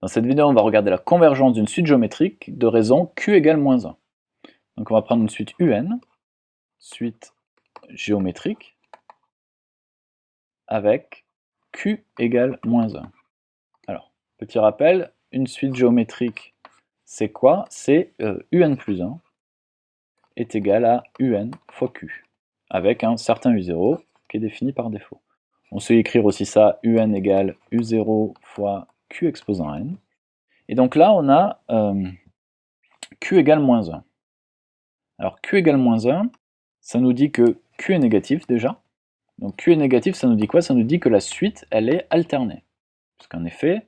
Dans cette vidéo, on va regarder la convergence d'une suite géométrique de raison q égale moins 1. Donc on va prendre une suite UN, suite géométrique, avec q égale moins 1. Alors, petit rappel, une suite géométrique, c'est quoi? C'est UN plus 1 est égal à UN fois q, avec un certain U0 qui est défini par défaut. On sait écrire aussi ça, UN égale U0 fois q exposant n. Et donc là, on a q égale moins 1. Alors q égale moins 1, ça nous dit que q est négatif déjà. Donc q est négatif, ça nous dit quoi? Ça nous dit que la suite, elle est alternée. Parce qu'en effet,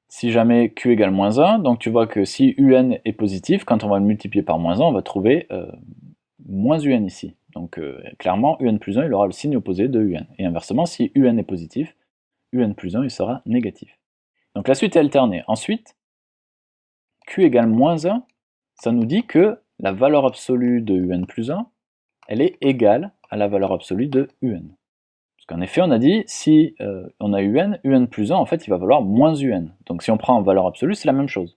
si jamais q égale moins 1, donc tu vois que si un est positif, quand on va le multiplier par moins 1, on va trouver moins un ici. Donc clairement, un plus 1, il aura le signe opposé de un. Et inversement, si un est positif, un plus 1, il sera négatif. Donc la suite est alternée. Ensuite, q égale moins 1, ça nous dit que la valeur absolue de un plus 1, elle est égale à la valeur absolue de un. Parce qu'en effet, on a dit, si on a un plus 1, en fait, il va valoir moins un. Donc si on prend en valeur absolue, c'est la même chose.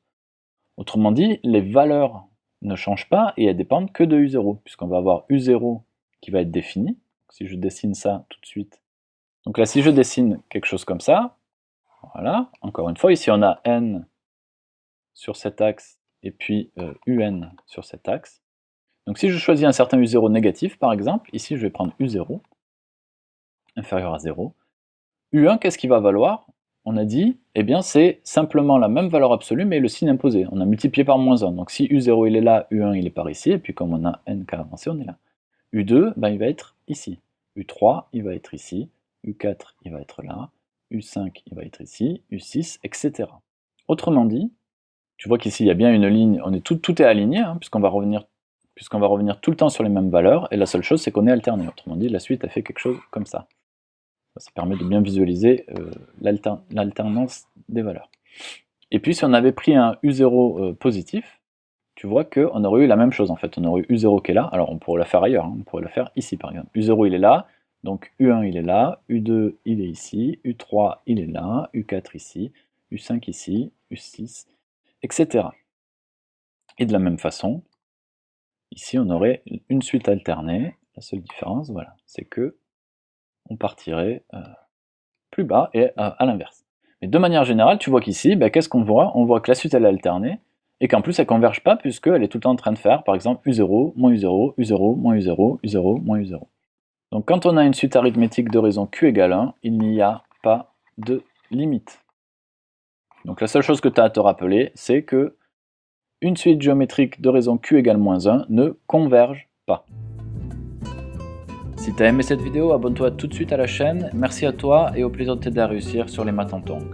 Autrement dit, les valeurs ne changent pas et elles dépendent que de U0, puisqu'on va avoir U0 qui va être défini. Si je dessine ça tout de suite. Donc là, si je dessine quelque chose comme ça, voilà, encore une fois, ici on a n sur cet axe et puis un sur cet axe. Donc si je choisis un certain U0 négatif, par exemple, ici je vais prendre U0, inférieur à 0. U1, qu'est-ce qu'il va valoir? On a dit, eh bien c'est simplement la même valeur absolue, mais le signe imposé. On a multiplié par moins 1. Donc si U0 il est là, U1 il est par ici, et puis comme on a n qui a avancé, on est là. U2, ben, il va être ici. U3, il va être ici. U4, il va être là. U5, il va être ici. U6, etc. Autrement dit, tu vois qu'ici il y a bien une ligne, tout est aligné, hein, puisqu'on va revenir tout le temps sur les mêmes valeurs, et la seule chose c'est qu'on est alterné. Autrement dit, la suite a fait quelque chose comme ça. Ça permet de bien visualiser l'alternance des valeurs. Et puis si on avait pris un U0 positif, tu vois qu'on aurait eu la même chose en fait. On aurait eu U0 qui est là, alors on pourrait la faire ailleurs, hein. On pourrait la faire ici par exemple. U0 il est là, donc U1 il est là, U2 il est ici, U3 il est là, U4 ici, U5 ici, U6, etc. Et de la même façon, ici on aurait une suite alternée. La seule différence, voilà, c'est que on partirait plus bas et à l'inverse. Mais de manière générale, tu vois qu'ici, qu'est-ce qu'on voit? On voit que la suite elle est alternée, et qu'en plus elle ne converge pas puisqu'elle est tout le temps en train de faire, par exemple, U0, moins U0, U0, moins U0, U0, moins U0. Donc quand on a une suite arithmétique de raison q égale 1, il n'y a pas de limite. Donc la seule chose que tu as à te rappeler, c'est que une suite géométrique de raison q égale moins 1 ne converge pas. Si tu as aimé cette vidéo, abonne-toi tout de suite à la chaîne. Merci à toi et au plaisir de t'aider à réussir sur les maths en tongs.